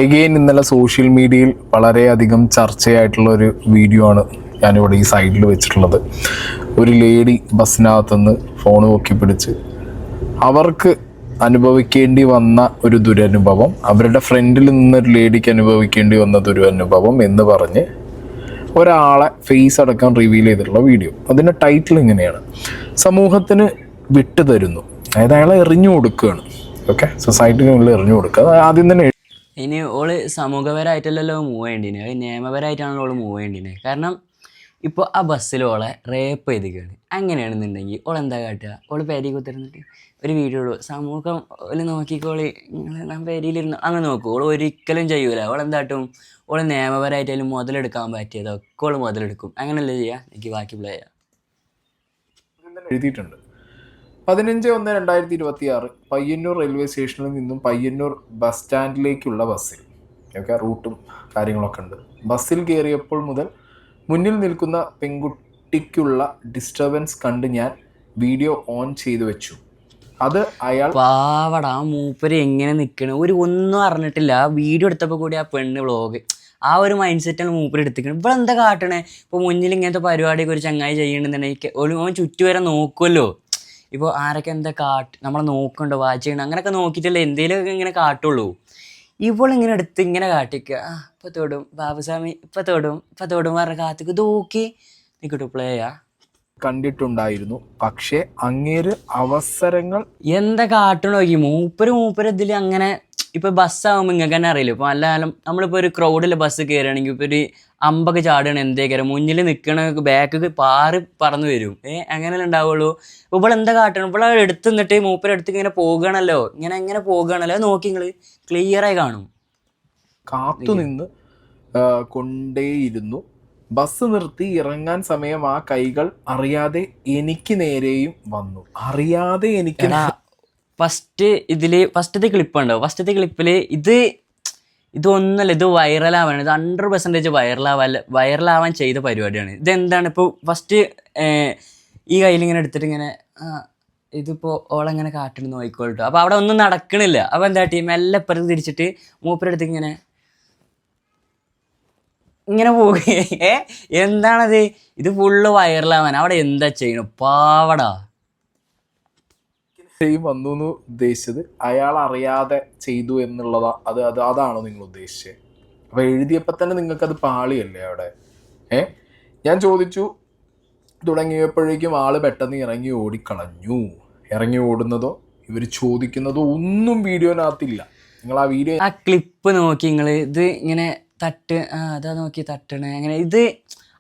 Again ഇന്നലെ social മീഡിയയിൽ വളരെയധികം ചർച്ചയായിട്ടുള്ള ഒരു വീഡിയോ ആണ് ഞാനിവിടെ ഈ സൈഡിൽ വെച്ചിട്ടുള്ളത്. ഒരു ലേഡി ബസ്സിനകത്തുനിന്ന് ഫോൺ പൊക്കി പിടിച്ച് അവർക്ക് അനുഭവിക്കേണ്ടി വന്ന ഒരു ദുരനുഭവം, അവരുടെ ഫ്രണ്ടിൽ നിന്നൊരു ലേഡിക്ക് അനുഭവിക്കേണ്ടി വന്ന ദുരനുഭവം എന്ന് പറഞ്ഞ് ഒരാളെ ഫേസ് അടക്കം റിവീൽ ചെയ്തിട്ടുള്ള വീഡിയോ. അതിൻ്റെ ടൈറ്റിൽ ഇങ്ങനെയാണ്: സമൂഹത്തിന് വിട്ടുതരുന്നു. അതായത് അയാളെ എറിഞ്ഞു കൊടുക്കുകയാണ്. ഓക്കെ, സൊസൈറ്റിക്കുള്ളിൽ എറിഞ്ഞു കൊടുക്കുക. ആദ്യം തന്നെ ഇനി ഓള് സമൂഹപരമായിട്ടല്ലല്ലോ മൂവ് ചെയ്യേണ്ടിന്, നിയമപരമായിട്ടാണല്ലോ ഓള് മൂവ് ചെയ്യേണ്ടിന്. കാരണം ഇപ്പോൾ ആ ബസ്സിൽ ഓളെ റേപ്പ് ചെയ്തിരിക്കുകയാണ്. അങ്ങനെയാണെന്നുണ്ടെങ്കിൽ ഓളെന്താ കാട്ടുക? ഓള് പേരി കുത്തിരുന്നിട്ട് ഒരു വീഡിയോ ഇടും, സമൂഹം ഓല് നോക്കിക്കോളി, ഞാൻ പേരിയിലിരുന്നു അങ്ങനെ നോക്കും. ഓൾ ഒരിക്കലും ചെയ്യൂല. ഓളെന്താട്ടും? ഓള് നിയമപരമായിട്ടായാലും മുതലെടുക്കാൻ പറ്റിയതൊക്കെ ഓള് മുതലെടുക്കും. അങ്ങനെയല്ലേ ചെയ്യുക? എനിക്ക് ബാക്കി പ്ലേ ചെയ്യാം. എഴുതിയിട്ടുണ്ട്. 15/1/2026 പയ്യന്നൂർ റെയിൽവേ സ്റ്റേഷനിൽ നിന്നും പയ്യന്നൂർ ബസ് സ്റ്റാൻഡിലേക്കുള്ള ബസ്സിൽ, ഒക്കെ റൂട്ടും കാര്യങ്ങളൊക്കെ ഉണ്ട്. ബസ്സിൽ കയറിയപ്പോൾ മുതൽ മുന്നിൽ നിൽക്കുന്ന പെൺകുട്ടിക്കുള്ള ഡിസ്റ്റർബൻസ് കണ്ട് ഞാൻ വീഡിയോ ഓൺ ചെയ്തു വെച്ചു. അത് അയാൾ പാവടാ, ആ മൂപ്പര് എങ്ങനെ നിൽക്കണ ഒന്നും അറിഞ്ഞിട്ടില്ല. ആ വീഡിയോ എടുത്തപ്പോൾ കൂടി ആ പെണ്ണ് വ്ളോഗ് ആ ഒരു മൈൻഡ് സെറ്റാണ് മൂപ്പര് എടുത്തിക്കണം. ഇവിടെ എന്താ കാട്ടണേ? ഇപ്പോൾ മുന്നിൽ ഇങ്ങനത്തെ പരിപാടിയൊക്കെ ഒരു ചങ്ങായി ചെയ്യണമെന്നുണ്ടെങ്കിൽ ഓൻ ചുറ്റുവരെ നോക്കുമല്ലോ. ഇപ്പോൾ ആരൊക്കെ എന്താ നമ്മളെ നോക്കുന്നുണ്ടോ, വാച്ച് ചെയ്യണം, അങ്ങനെയൊക്കെ നോക്കിയിട്ടല്ലേ എന്തെങ്കിലുമൊക്കെ ഇങ്ങനെ കാട്ടുള്ളൂ. ഇവളിങ്ങനെ എടുത്ത് ഇങ്ങനെ കാട്ടിക്കുക. ഇപ്പം തൊടും ബാബുസ്വാമി, ഇപ്പം തൊടും പറഞ്ഞ കാത്തിക്ക് നോക്കി നിൽക്കട്ടു പ്ലേ ചെയ്യാ. കണ്ടിട്ടുണ്ടായിരുന്നു. പക്ഷേ അങ്ങേര് അവസരങ്ങൾ എന്താ കാട്ടണ നോക്കി മൂപ്പര് ഇതിൽ അങ്ങനെ. ഇപ്പോൾ ബസ്സാകുമ്പോൾ നിങ്ങൾക്ക് തന്നെ അറിയില്ല. ഇപ്പോൾ എല്ലാവരും നമ്മളിപ്പോൾ ഒരു ക്രൗഡിൽ ബസ് കയറുകയാണെങ്കിൽ ഇപ്പോൾ ഒരു അമ്പൊക്കെ ചാടുകയാണ്, എന്തേക്കാരം മുന്നിൽ നിൽക്കണ ബാക്ക് പറന്ന് വരും. അങ്ങനെയല്ലേ ഉണ്ടാവുള്ളൂ. ഇപ്പോൾ ഇവിടെ എന്താ കാട്ടണം? ഇവിടെ എടുത്ത് നിന്നിട്ട് മൂപ്പരെടുത്ത് ഇങ്ങനെ പോകുകയാണല്ലോ, ഇങ്ങനെ പോകുകയാണല്ലോ. അത് നോക്കി നിങ്ങൾ ക്ലിയറായി കാണും. കാത്തുനിന്ന് കൊണ്ടേയിരുന്നു. ബസ് നിർത്തി ഇറങ്ങാൻ സമയം ആ കൈകൾ അറിയാതെ എനിക്ക് നേരെയും വന്നു. അറിയാതെ എനിക്ക് ഫസ്റ്റത്തെ ക്ലിപ്പുണ്ടോ? ഫസ്റ്റത്തെ ക്ലിപ്പിൽ ഇതൊന്നല്ല, ഇത് വൈറലാവാണ്. ഇത് 100% വൈറലാവാൻ ചെയ്ത പരിപാടിയാണ്. ഇതെന്താണ്? ഇപ്പോൾ ഫസ്റ്റ് ഈ കയ്യിലിങ്ങനെ എടുത്തിട്ട് ഇങ്ങനെ ഇതിപ്പോൾ ഓളെങ്ങനെ കാട്ടണമെന്ന് നോക്കിക്കോട്ടോ. അപ്പോൾ അവിടെ ഒന്നും നടക്കണില്ല. അപ്പോൾ എന്താ ടീം എല്ലാം ഇപ്പുറത്ത് തിരിച്ചിട്ട് മൂപ്പരെടുത്ത് ഇങ്ങനെ പോവുകയെ. എന്താണത്? ഇത് ഫുള്ള് വൈറലാവാൻ അവിടെ എന്താ ചെയ്യണം? പാവടാ വന്നു എന്ന് ഉദ്ദേശിച്ചത് അയാൾ അറിയാതെ ചെയ്തു എന്നുള്ളതാ. അതാണോ നിങ്ങൾ ഉദ്ദേശിച്ചത്? അപ്പൊ എഴുതിയപ്പോൾ തന്നെ നിങ്ങൾക്കത് പാളിയല്ലേ അവിടെ? ഞാൻ ചോദിച്ചു തുടങ്ങിയപ്പോഴേക്കും ആള് പെട്ടെന്ന് ഇറങ്ങി ഓടിക്കളഞ്ഞു. ഇറങ്ങി ഓടുന്നതോ ഇവർ ചോദിക്കുന്നതോ ഒന്നും വീഡിയോനകത്തില്ല. നിങ്ങൾ ആ വീഡിയോ, ആ ക്ലിപ്പ് നോക്കി നിങ്ങൾ. ഇത് ഇങ്ങനെ അതാ നോക്കി തട്ടണേ. അങ്ങനെ ഇത്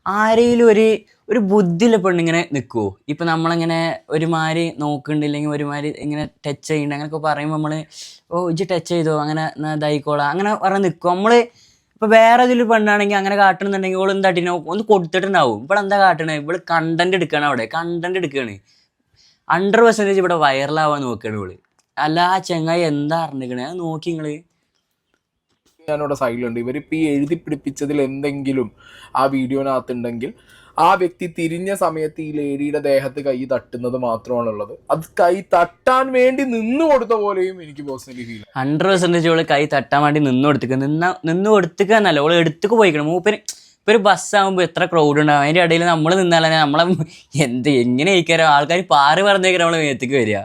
ആരെങ്കിലും ഒരു ബുദ്ധിയില്ല പെണ്ണിങ്ങനെ നിൽക്കുമോ? ഇപ്പം നമ്മളിങ്ങനെ ഒരുമാതിരി നോക്കുന്നുണ്ടില്ലെങ്കിൽ ഒരുമാതിരി ഇങ്ങനെ ടച്ച് ചെയ്യുന്നുണ്ട് അങ്ങനെയൊക്കെ പറയുമ്പോൾ നമ്മൾ ഇജ്ജ് ടച്ച് ചെയ്തോ, അങ്ങനെ ഇതായിക്കോളാം അങ്ങനെ പറഞ്ഞ് നിൽക്കും. നമ്മൾ ഇപ്പോൾ വേറെ ഏതൊരു പെണ്ണാണെങ്കിൽ അങ്ങനെ കാട്ടണമെന്നുണ്ടെങ്കിൽ ഓൾ എന്താട്ടിനോ ഒന്ന് കൊടുത്തിട്ടുണ്ടാവും. ഇവിടെ എന്താ കാട്ടണേ? ഇവിടെ കണ്ടന്റ് എടുക്കുകയാണ്. അവിടെ കണ്ടന്റ് എടുക്കുകയാണ്. 100% ഇവിടെ വൈറലാവാൻ നോക്കുകയാണ് ഇവള്. അല്ല ആ ചെങ്ങായി എന്താ അറിഞ്ഞിരിക്കണേ? അത് നോക്കി നിങ്ങൾ. ഞാനിവിടെ സൈഡിലുണ്ട്. ഇവരിപ്പോൾ ഈ എഴുതി പിടിപ്പിച്ചതിൽ എന്തെങ്കിലും ആ വീഡിയോനകത്തുണ്ടെങ്കിൽ ആ വ്യക്തി തിരിഞ്ഞ സമയത്ത് ഈ ലേഡിയുടെ ദേഹത്ത് കൈ തട്ടുന്നത് മാത്രമാണുള്ളത്. അത് കൈ തട്ടാൻ വേണ്ടി നിന്നു കൊടുത്ത പോലെയും എനിക്ക് പേഴ്സണലി ഫീൽ. 100% ഓള് കൈ തട്ടാൻ വേണ്ടി നിന്ന് കൊടുത്തിക്കുക എന്നല്ല, ഓള് എടുത്തേക്ക് പോയിക്കണം. മൂപ്പര് ഇപ്പോൾ ഒരു ബസ്സാകുമ്പോൾ എത്ര ക്രൗഡ് ഉണ്ടാവും. അതിൻ്റെ ഇടയിൽ നമ്മൾ നിന്നാൽ തന്നെ നമ്മളെ എങ്ങനെ ഇരിക്കാരോ ആൾക്കാർ പാറി പറഞ്ഞേക്കാരം നമ്മളെ മേത്തേക്ക് വരിക.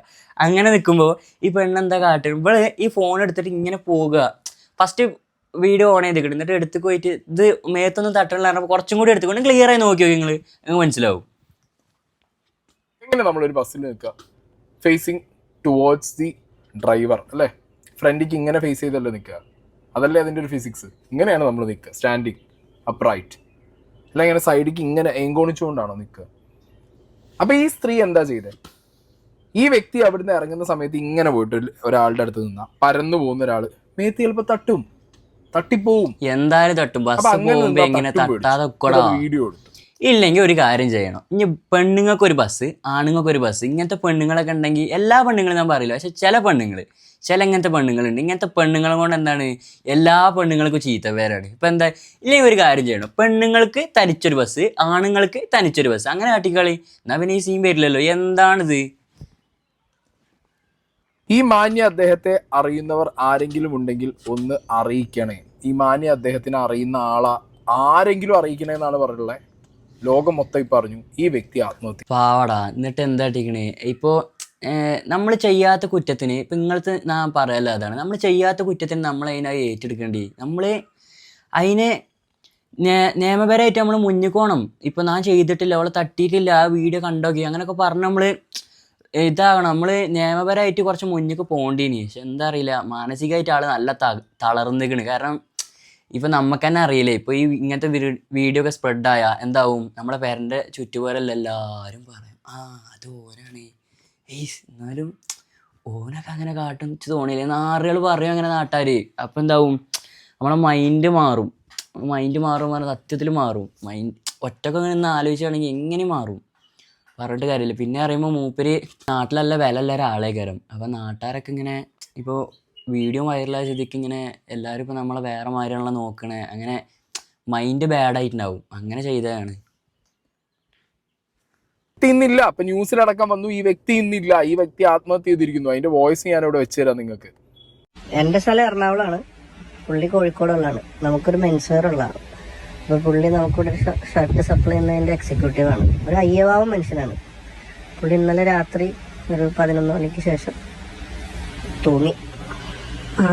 അങ്ങനെ നിൽക്കുമ്പോൾ ഈ പെണ്ണെന്താ കാട്ടുക? ഇവിടെ ഈ ഫോൺ എടുത്തിട്ട് ഇങ്ങനെ പോകുക. ഫസ്റ്റ് വീഡിയോ ഓൺ ചെയ്ത് കിട്ടും, എന്നിട്ട് എടുത്ത് പോയിട്ട് ഇത് മേത്തൊന്നും തട്ടണില്ല പറഞ്ഞപ്പോൾ കുറച്ചും കൂടി എടുത്തുകൊണ്ട് ക്ലിയർ ആയി നോക്കിയോ നിങ്ങൾക്ക് മനസ്സിലാവും. എങ്ങനെ നമ്മളൊരു ബസ്സിൽ നിൽക്കുക, ഫേസിങ് ടുവേർഡ്സ് ദി ഡ്രൈവർ അല്ലേ? ഫ്രണ്ടിക്ക് ഇങ്ങനെ ഫേസ് ചെയ്തല്ലേ നിൽക്കുക? അതല്ലേ അതിൻ്റെ ഒരു ഫിസിക്സ്? ഇങ്ങനെയാണ് നമ്മൾ നിൽക്കുക, സ്റ്റാൻഡിങ് അപ്രൈറ്റ്, അല്ല ഇങ്ങനെ സൈഡിക്ക് ഇങ്ങനെ എങ്കോണിച്ചുകൊണ്ടാണോ നിൽക്കുക? അപ്പോൾ ഈ സ്ത്രീ എന്താ ചെയ്തത്? ഈ വ്യക്തി അവിടുന്ന് ഇറങ്ങുന്ന സമയത്ത് ഇങ്ങനെ പോയിട്ട് ഒരാളുടെ അടുത്ത് നിന്നാൽ പരന്നു പോകുന്ന ഒരാൾ മേത്ത് ചിലപ്പോൾ തട്ടിപ്പോവും. എന്തായാലും തട്ടും. ബസ് പോകുമ്പോ എങ്ങനെ തട്ടാതെ വീഡിയോ എടുത്തു. ഇല്ലെങ്കിൽ ഒരു കാര്യം ചെയ്യണം. ഇനി പെണ്ണുങ്ങൾക്കൊരു ബസ്, ആണുങ്ങൾക്കൊരു ബസ്. ഇങ്ങനത്തെ പെണ്ണുങ്ങളൊക്കെ ഉണ്ടെങ്കിൽ എല്ലാ പെണ്ണുങ്ങളും ഞാൻ പറയില്ല, പക്ഷെ ചില ഇങ്ങനത്തെ പെണ്ണുങ്ങളുണ്ട്. ഇങ്ങനത്തെ പെണ്ണുങ്ങളെ കൊണ്ട് എന്താണ് എല്ലാ പെണ്ണുങ്ങൾക്കും ചീത്ത പേരാണ്. ഇപ്പം എന്താ? ഇല്ലെങ്കിൽ ഒരു കാര്യം ചെയ്യണം, പെണ്ണുങ്ങൾക്ക് തനിച്ചൊരു ബസ്, ആണുങ്ങൾക്ക് തനിച്ചൊരു ബസ്, അങ്ങനെ കാട്ടിക്കളി. എന്നാൽ പിന്നെ ഈ സീൻ വരില്ലല്ലോ. എന്താണിത്? ഈ മാന്യ അദ്ദേഹത്തെ അറിയുന്നവർ ആരെങ്കിലും ഉണ്ടെങ്കിൽ ഒന്ന് അറിയിക്കണേ. ഈ മാന്യ അദ്ദേഹത്തിന് അറിയുന്ന ആരെങ്കിലും അറിയിക്കണേന്നാണ് പറഞ്ഞിട്ടുള്ളത്. ലോകം മൊത്തം ഇപ്പം അറിഞ്ഞു ഈ വ്യക്തി ആത്മഹത്യ. പാവടാ. എന്നിട്ട് എന്താ ഇട്ടിക്കണേ ഇപ്പോൾ നമ്മൾ ചെയ്യാത്ത കുറ്റത്തിന് ഇപ്പം നിങ്ങൾക്ക് ഞാൻ പറയല്ല, അതാണ് നമ്മൾ ചെയ്യാത്ത കുറ്റത്തിന് നമ്മൾ അതിനായി ഏറ്റെടുക്കേണ്ടി. നമ്മൾ അതിനെ നിയമപരമായിട്ട് നമ്മൾ മുന്നിക്കോണം. ഇപ്പം ഞാൻ ചെയ്തിട്ടില്ല, അവളെ തട്ടിയിട്ടില്ല, ആ വീഡിയോ കണ്ടോക്കി അങ്ങനെയൊക്കെ പറഞ്ഞ് നമ്മൾ ഇതാകണം. നമ്മൾ നിയമപരമായിട്ട് കുറച്ച് മുന്നിക്ക് പോകേണ്ടിനി. പക്ഷെ എന്താ അറിയില്ല, മാനസികമായിട്ട് ആൾ നല്ല തളർന്നിക്കണ്. കാരണം ഇപ്പം നമുക്ക് തന്നെ അറിയില്ലേ, ഇപ്പോൾ ഈ ഇങ്ങനത്തെ വീഡിയോ ഒക്കെ സ്പ്രെഡായാൽ എന്താവും, നമ്മളെ പേരൻ്റെ ചുറ്റുപാടല്ല എല്ലാവരും പറയും അത് ഓനാണ്, എന്നാലും ഓനൊക്കെ അങ്ങനെ കാട്ടും തോന്നിയില്ലേ, നാറുകൾ പറയും അങ്ങനെ നാട്ടുകാർ. അപ്പം എന്താവും, നമ്മളെ മൈൻഡ് മാറും പറഞ്ഞാൽ സത്യത്തിൽ മാറും. ഒറ്റക്ക് അങ്ങനെ ഒന്ന് ആലോചിച്ചാണെങ്കിൽ എങ്ങനെ മാറും, പറഞ്ഞിട്ട് കാര്യമില്ല. പിന്നെ അറിയുമ്പോൾ മൂപ്പര് നാട്ടിലല്ല വില ഉള്ള ഒരാളെ കയറും. അപ്പം നാട്ടുകാരൊക്കെ ഇങ്ങനെ ഇപ്പോൾ വീഡിയോ വൈറലായ സ്ഥിതിക്ക് ഇങ്ങനെ എല്ലാവരും ഇപ്പോൾ നമ്മളെ വേറെ മാതിരിയാണല്ലോ നോക്കണേ, അങ്ങനെ മൈൻഡ് ബാഡായിട്ടുണ്ടാവും. അങ്ങനെ ചെയ്തതാണ്. ഇന്നില്ല. അപ്പൊ ന്യൂസിലടക്കം വന്നു ഈ വ്യക്തി ഇന്നില്ല, ഈ വ്യക്തി ആത്മഹത്യ ചെയ്തിരിക്കുന്നു. അതിന്റെ വോയിസ് ഞാൻ ഇവിടെ വെച്ചുതരാം നിങ്ങൾക്ക്. എന്റെ സ്ഥലം എറണാകുളമാണ്, പുള്ളി കോഴിക്കോടുള്ളതാണ്. നമുക്കൊരു മെൻസ്വെയർ ഉള്ളതാണ്. അപ്പൊ പുള്ളി നമുക്കിവിടെ ഷർട്ട് സപ്ലൈ ചെയ്യുന്നതിന്റെ എക്സിക്യൂട്ടീവ് ആണ്. ഒരു അയ്യവാവും മനുഷ്യനാണ് പുള്ളി. ഇന്നലെ രാത്രി ഒരു 11 മണിക്ക് ശേഷം തൂങ്ങി.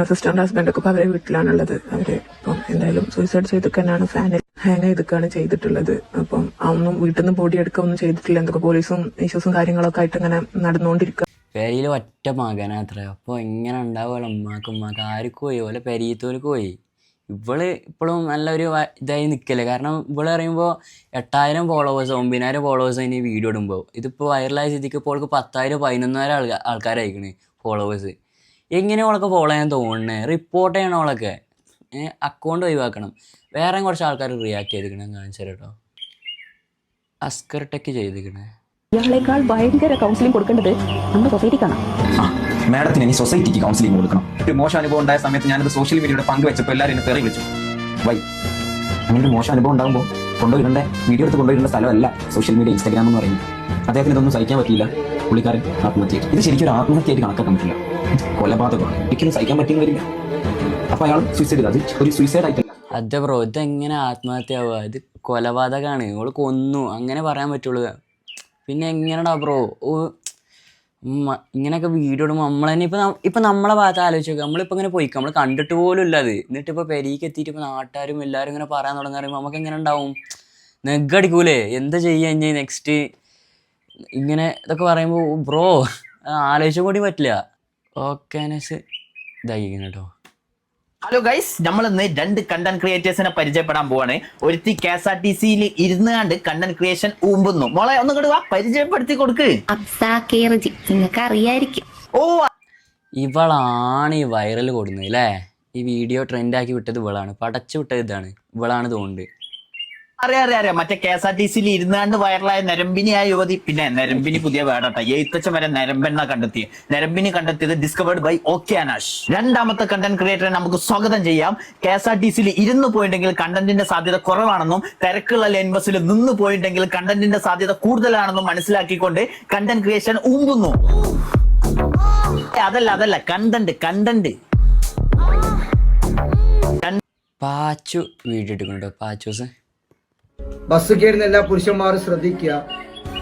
സിസ്റ്ററിന്റെ ഹസ്ബൻഡൊക്കെ ഇപ്പൊ അവരെ വീട്ടിലാണുള്ളത്. അവര് ഇപ്പം എന്തായാലും സൂയിസൈഡ് ചെയ്തിട്ടാണ്, ഫാനിൽ ഹാങ് ചെയ്തിട്ടാണ് ചെയ്തിട്ടുള്ളത്. അപ്പം അതൊന്നും വീട്ടിൽ നിന്ന് ബോഡി എടുക്കുകയൊന്നും ചെയ്തിട്ടില്ല. എന്തൊക്കെ പോലീസും ഇഷ്യൂസും കാര്യങ്ങളൊക്കെ ആയിട്ട് ഇങ്ങനെ നടന്നുകൊണ്ടിരിക്കുക. പെരിയിൽ ഒറ്റ മകനാത്ര. അപ്പോൾ എങ്ങനെ ഉണ്ടാവുമല്ലോ ഉമ്മാക്ക് ആർക്കും പോയി, ഓലെ പെരിയത്തോർക്ക് പോയി. ഇവള് ഇപ്പോഴും നല്ലൊരു ഇതായി നിൽക്കല്ലേ. കാരണം ഇവള് പറയുമ്പോൾ 8000 ഫോളോവേഴ്സ് 9000 ഫോളോവേഴ്സ് അതിന് വീഡിയോ ഇടുമ്പോൾ, ഇതിപ്പോൾ വൈറലായ സ്ഥിതിക്ക് ഇപ്പോൾ അവൾക്ക് 10,000 11,000 ആൾക്കാരായിരിക്കണ് ഫോളോവേഴ്സ്. എങ്ങനെ അവളൊക്കെ ഫോളോ ചെയ്യാൻ തോന്നണേ? റിപ്പോർട്ട് ചെയ്യണം അവളൊക്കെ, അക്കൗണ്ട് ഒഴിവാക്കണം. വേറെ കുറച്ച് ആൾക്കാർ റിയാക്ട് ചെയ്തിരിക്കണേ, കാണിച്ചു കേട്ടോ. അസ്കർ ടെക്ക് ചെയ്തിരിക്കണേ. ഇയാളേക്കാൾ ഭയങ്കര കൗൺസിലിംഗ് കൊടുക്കേണ്ടത് നമ്മുടെ സൊസൈറ്റിക്കാണ്. മാഡത്തിന് ഇനി സൊസൈറ്റിക്ക് കൗൺസിലിംഗ് കൊടുക്കണം. ഒരു മോശം അനുഭവം ഉണ്ടായ സമയത്ത് ഞാനത് സോഷ്യൽ മീഡിയയുടെ പങ്കുവെച്ചപ്പോൾ എല്ലാവരും എന്നെ തെറി വിളിച്ചു. വൈ അങ്ങനെ ഒരു മോശം അനുഭവം ഉണ്ടാകുമ്പോൾ കൊണ്ടുവരേണ്ട വീഡിയോ എടുത്ത് കൊണ്ടുവരേണ്ട സ്ഥലമല്ല സോഷ്യൽ മീഡിയ, ഇൻസ്റ്റാഗ്രാം എന്ന് പറയുന്നത്. അദ്ദേഹത്തിന് ഇതൊന്നും സഹിക്കാൻ പറ്റിയില്ല, പുള്ളിക്കാരൻ ആത്മഹത്യ. ഇത് ശരിക്കും ഒരു ആത്മഹത്യയായിട്ട് കണക്കാക്കാൻ പറ്റില്ല, കൊലപാതകമാണ്. ഒരിക്കലും സഹിക്കാൻ പറ്റിയെന്ന് വരില്ല. അപ്പൊ അയാൾ സൂയിസൈഡ്, അത് ഒരു സൂയിസൈഡ് ആയിട്ടല്ല. അതെ ബ്രോ, ഇതെങ്ങനെ ആത്മഹത്യ ആവുക? ഇത് കൊലപാതകമാണ്, ഓള് കൊന്നു അങ്ങനെ പറയാൻ പറ്റുള്ളൂ. പിന്നെ എങ്ങനെടാ ബ്രോ ഇങ്ങനെയൊക്കെ വീഡിയോ ഇടുമ്പോൾ നമ്മൾ തന്നെ ഇപ്പം നമ്മളെ ഭാഗത്ത് ആലോചിച്ച് നോക്കുക. നമ്മളിപ്പോൾ ഇങ്ങനെ പോയിക്കും, നമ്മൾ കണ്ടിട്ട് പോലും ഇല്ല അത്. എന്നിട്ട് ഇപ്പോൾ പെരീക്ക് എത്തിയിട്ട് ഇപ്പോൾ നാട്ടുകാരും എല്ലാവരും ഇങ്ങനെ പറയാൻ തുടങ്ങി പറയുമ്പോൾ നമുക്ക് എങ്ങനെ ഉണ്ടാവും, നെഗടിക്കൂലേ? എന്താ ചെയ്യുക ഇനി നെക്സ്റ്റ് ഇങ്ങനെ ഇതൊക്കെ പറയുമ്പോൾ ബ്രോ ആലോചിച്ചാൽ കൂടി പറ്റില്ല. ഓക്കെ ഇതായിരിക്കും കേട്ടോ. ഹലോ ഗൈസ്, നമ്മൾ ഇന്ന് 2 കണ്ടന്റ് ക്രിയേറ്റേഴ്സിനെ പരിചയപ്പെടാൻ പോവാണ്. ഒരുത്തി KSRTCയിൽ ഇരുന്നാണ്ട് കണ്ടന്റ് ക്രിയേഷൻ ഊമ്പുന്നു. മോളെ ഒന്ന് കൊടുക്കുക, പരിചയപ്പെടുത്തി കൊടുക്ക്. നിങ്ങൾക്ക് അറിയായിരിക്കും. ഓ, ഇവളാണ് ഈ വൈറൽ കൊടുക്കുന്നത് അല്ലേ? ഈ വീഡിയോ ട്രെൻഡാക്കി വിട്ടത് ഇവളാണ്, പടച്ചു വിട്ടത് ഇതാണ്, ഇവളാണ് തോന്നുന്നുണ്ട്. അറിയാം. മറ്റേ KSRTCയിൽ ഇരുന്നാണ്ട് വൈറലായ നരമ്പിനിയായ യുവതി. പിന്നെ നരമ്പിനി പുതിയ വേടട്ട, എഴുത്തച്ഛൻ വരെ നരമ്പെണ്ണ കണ്ടെത്തി. നരമ്പിനി കണ്ടെത്തിയത് ഡിസ്കവേർഡ് ബൈ ഓക്കെ അനാഷ്. രണ്ടാമത്തെ കണ്ടന്റ് ക്രിയേറ്ററെ നമുക്ക് സ്വാഗതം ചെയ്യാം. KSRTCയിൽ ഇരുന്ന് പോയിട്ടുണ്ടെങ്കിൽ കണ്ടന്റിന്റെ സാധ്യത കുറവാണെന്നും തിരക്കുള്ള ലൈൻ ബസ്സിൽ നിന്ന് പോയിട്ടുണ്ടെങ്കിൽ കണ്ടന്റിന്റെ സാധ്യത കൂടുതലാണെന്നും മനസ്സിലാക്കിക്കൊണ്ട് കണ്ടന്റ് ക്രിയേഷൻ ഊമ്പുന്നു. അതല്ല കണ്ടന്റ് പാച്ചു വീഡിയോ എടുക്കുന്നുണ്ടോ? പാച്ചൂസ് ബസ് കയറുന്ന എല്ലാ പുരുഷന്മാരും ശ്രദ്ധിക്കുക.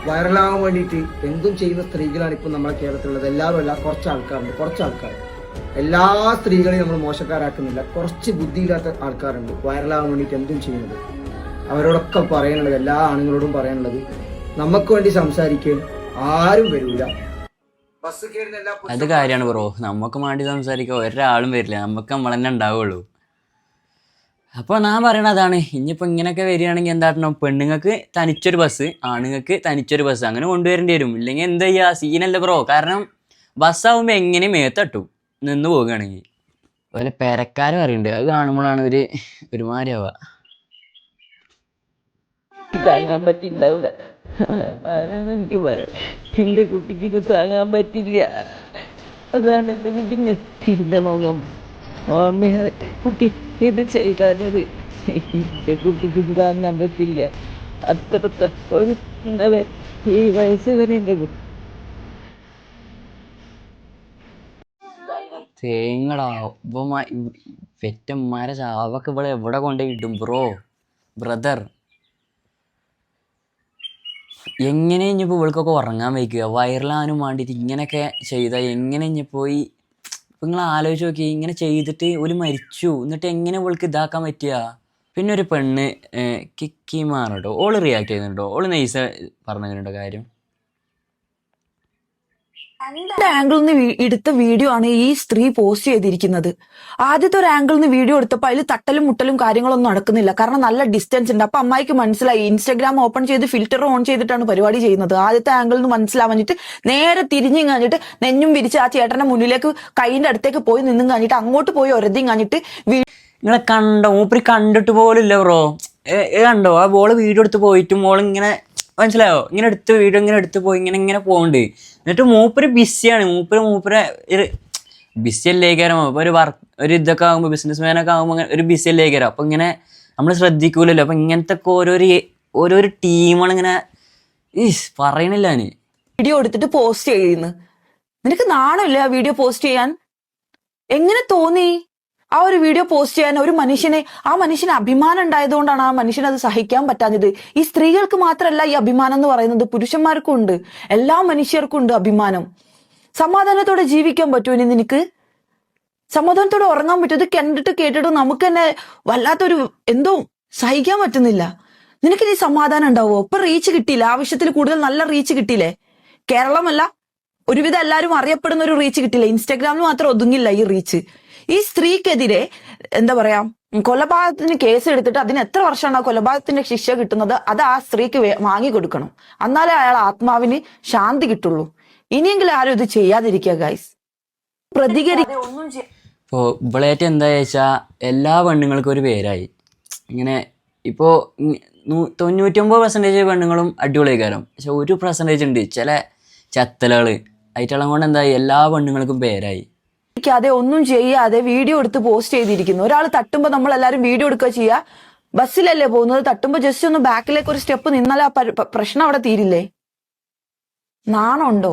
വൈറലാകാൻ വേണ്ടിയിട്ട് എന്തും ചെയ്യുന്ന സ്ത്രീകളാണ് ഇപ്പം നമ്മുടെ കേരളത്തിലുള്ളത്. എല്ലാവരും അല്ല, കുറച്ച് ആൾക്കാർ. എല്ലാ സ്ത്രീകളെയും നമ്മൾ മോശക്കാരാക്കുന്നില്ല. കുറച്ച് ബുദ്ധിയില്ലാത്ത ആൾക്കാരുണ്ട് വൈറലാകാൻ വേണ്ടിയിട്ട് എന്തും ചെയ്യുന്നത്. അവരോടൊക്കെ പറയാനുള്ളത്, എല്ലാ ആണുങ്ങളോടും പറയാനുള്ളത്, നമുക്ക് വേണ്ടി സംസാരിക്കാൻ ആരും വരില്ല. ബസ് കയറുന്ന എല്ലാ അത് കാര്യമാണ് ബ്രോ, നമുക്ക് വേണ്ടി സംസാരിക്കാൻ ഒരാളും വരില്ല, നമുക്ക് നമ്മൾ തന്നെ ഉണ്ടാവുള്ളൂ. അപ്പോൾ ഞാൻ പറയണത് അതാണ്. ഇനിയിപ്പോൾ ഇങ്ങനെയൊക്കെ വരികയാണെങ്കിൽ എന്താട്ടണം, പെണ്ണുങ്ങൾക്ക് തനിച്ചൊരു ബസ്, ആണുങ്ങൾക്ക് തനിച്ചൊരു ബസ്, അങ്ങനെ കൊണ്ടുവരേണ്ടി വരും. ഇല്ലെങ്കിൽ എന്താ ചെയ്യുക, സീനല്ല ബ്രോ. കാരണം ബസ്സാകുമ്പോൾ എങ്ങനെ മേത്തട്ടും നിന്ന് പോകുകയാണെങ്കിൽ. അതുപോലെ പെരക്കാർ പറയുന്നുണ്ട്, അത് കാണുമ്പോഴാണ് ഒരുമാതിരി ആവുക. താങ്ങാൻ പറ്റിണ്ടാവില്ല, എനിക്ക് പറയാം. എൻ്റെ കുട്ടിക്ക് ഇത് താങ്ങാൻ പറ്റില്ല. അതാണ് എൻ്റെ കുട്ടിൻ്റെ ചിന്ത മുഖം. ഓർമ്മ കുട്ടി ഇത് ചെയ്താലത് എൻ്റെ കുട്ടിക്ക് താങ്ങാൻ പറ്റില്ല. അത്രത്തെ ഒരു ഈ വയസ്സ് വരെ എൻ്റെ കുട്ടി തേങ്ങടാ ഇപ്പൊ പെറ്റന്മാരെ ചാവൊക്കെ ഇവിടെ എവിടെ കൊണ്ടുപോയി ഇടും ബ്രദർ. എങ്ങനെ ഇനിയിപ്പോൾ ഇവൾക്കൊക്കെ ഉറങ്ങാൻ വയ്ക്കുക? വൈറലാകാനും വേണ്ടിയിട്ട് ഇങ്ങനെയൊക്കെ ചെയ്താൽ എങ്ങനെ ഇനിയിപ്പോൾ ഇപ്പം നിങ്ങൾ ആലോചിച്ച് നോക്കി, ഇങ്ങനെ ചെയ്തിട്ട് ഒരു മരിച്ചു എന്നിട്ട് എങ്ങനെ ഇവൾക്ക് ഇതാക്കാൻ പറ്റുക? പിന്നെ ഒരു പെണ്ണ് കിക്കിമാറോ ഓള് റിയാക്ട് ചെയ്യുന്നുണ്ടോ? ഓള് നൈസ പറഞ്ഞതിനുണ്ടോ കാര്യം? രണ്ട് ആംഗിളിൽ നിന്ന് എടുത്ത വീഡിയോ ആണ് ഈ സ്ത്രീ പോസ്റ്റ് ചെയ്തിരിക്കുന്നത്. ആദ്യത്തെ ഒരു ആംഗിളിൽ നിന്ന് വീഡിയോ എടുത്തപ്പോൾ അതിൽ തട്ടലും മുട്ടലും കാര്യങ്ങളൊന്നും നടക്കുന്നില്ല. കാരണം നല്ല ഡിസ്റ്റൻസ് ഉണ്ട്. അപ്പൊ അമ്മായിക്ക് മനസ്സിലായി ഇൻസ്റ്റാഗ്രാം ഓപ്പൺ ചെയ്ത് ഫിൽറ്റർ ഓൺ ചെയ്തിട്ടാണ് പരിപാടി ചെയ്യുന്നത്. ആദ്യത്തെ ആംഗിളിൽ നിന്ന് മനസ്സിലാവാഞ്ഞിട്ട് നേരെ തിരിഞ്ഞും കഴിഞ്ഞിട്ട് നെഞ്ഞും വിരിച്ച് ആ ചേട്ടന്റെ മുന്നിലേക്ക് കൈയിന്റെ അടുത്തേക്ക് പോയി നിന്നും കഴിഞ്ഞിട്ട് അങ്ങോട്ട് പോയി ഒരതിയും കഴിഞ്ഞിട്ട് നിങ്ങളെ കണ്ടോ? മൂപ്പര് കണ്ടിട്ട് പോലും ഇല്ല ബ്രോ. കണ്ടോ ആ ബോള് വീഡിയോ എടുത്ത് പോയിട്ടും മോൾ ഇങ്ങനെ മനസ്സിലായോ ഇങ്ങനെ എടുത്ത് വീഡിയോ ഇങ്ങനെ എടുത്ത് പോയി ഇങ്ങനെ പോകുന്നുണ്ട്. എന്നിട്ട് മൂപ്പര് ബിസിയാണ്. മൂപ്പര് ഒരു ബിസി അല്ലേക്കാരം. അപ്പോൾ ഒരു ഇതൊക്കെ ആകുമ്പോൾ ബിസിനസ് മാനൊക്കെ ആകുമ്പോൾ അങ്ങനെ ഒരു ബിസി അല്ലേക്കാരം. അപ്പം ഇങ്ങനെ നമ്മൾ ശ്രദ്ധിക്കൂലല്ലോ. അപ്പം ഇങ്ങനത്തെ ഒക്കെ ഓരോരോ ടീമാണ് ഇങ്ങനെ പറയണില്ല. ഞാൻ വീഡിയോ എടുത്തിട്ട് പോസ്റ്റ് ചെയ്യുന്നു. നിനക്ക് നാണമില്ല ആ വീഡിയോ പോസ്റ്റ് ചെയ്യാൻ? എങ്ങനെ തോന്നി ആ ഒരു വീഡിയോ പോസ്റ്റ് ചെയ്യാൻ? ആ മനുഷ്യന് അഭിമാനം ഉണ്ടായതുകൊണ്ടാണ് ആ മനുഷ്യന് അത് സഹിക്കാൻ പറ്റാഞ്ഞത്. ഈ സ്ത്രീകൾക്ക് മാത്രമല്ല ഈ അഭിമാനം എന്ന് പറയുന്നത്, പുരുഷന്മാർക്കും ഉണ്ട്, എല്ലാ മനുഷ്യർക്കും ഉണ്ട് അഭിമാനം. സമാധാനത്തോടെ ജീവിക്കാൻ പറ്റുമോ ഇനി നിനക്ക്? സമാധാനത്തോടെ ഉറങ്ങാൻ പറ്റും? ഇത് കണ്ടിട്ട് കേട്ടിട്ട് നമുക്ക് തന്നെ വല്ലാത്തൊരു എന്തോ സഹിക്കാൻ പറ്റുന്നില്ല. നിനക്ക് ഇനി സമാധാനം ഉണ്ടാവുമോ? ഇപ്പൊ റീച്ച് കിട്ടിയില്ല, ആവശ്യത്തിൽ കൂടുതൽ നല്ല റീച്ച് കിട്ടിയില്ലേ? കേരളമല്ല ഒരുവിധം എല്ലാവരും അറിയപ്പെടുന്ന ഒരു റീച്ച് കിട്ടില്ല. ഇൻസ്റ്റാഗ്രാമിൽ മാത്രം ഒതുങ്ങില്ല ഈ റീച്ച്. ഈ സ്ത്രീക്കെതിരെ എന്താ പറയാ കൊലപാതകത്തിന് കേസ് എടുത്തിട്ട് അതിന് എത്ര വർഷമാണ് ആ കൊലപാതകത്തിന്റെ ശിക്ഷ കിട്ടുന്നത് അത് ആ സ്ത്രീക്ക് വാങ്ങി കൊടുക്കണം. എന്നാലേ അയാൾ ആത്മാവിന് ശാന്തി കിട്ടുള്ളൂ. ഇനിയെങ്കിലും ആരും ഇത് ചെയ്യാതിരിക്കുക ഗൈസ്. ഇപ്പോൾ ഇവളേറ്റ് എന്താ വെച്ചാൽ എല്ലാ പെണ്ണുങ്ങൾക്കും ഒരു പേരായി. ഇങ്ങനെ ഇപ്പോൾ 99% പെണ്ണുങ്ങളും അടിപൊളിയായിക്കാരം. പക്ഷെ 1% ഉണ്ട് ചില ചത്തലകള് ആയിട്ടുള്ള കൊണ്ട് എന്തായി എല്ലാ പെണ്ണുങ്ങൾക്കും പേരായി. ഒന്നും ചെയ്യാതെ വീഡിയോ എടുത്ത് പോസ്റ്റ് ചെയ്തിരിക്കുന്നു. ഒരാൾ തട്ടുമ്പോ നമ്മൾ എല്ലാരും വീഡിയോ എടുക്കുക ചെയ്യുക. ബസ്സിലല്ലേ പോകുന്നത്, തട്ടുമ്പോ ജസ്റ്റ് ഒന്ന് ബാക്കിലേക്ക് ഒരു സ്റ്റെപ്പ് നിന്നാൽ ആ പ്രശ്നം അവിടെ തീരില്ലേ? നാണമുണ്ടോ?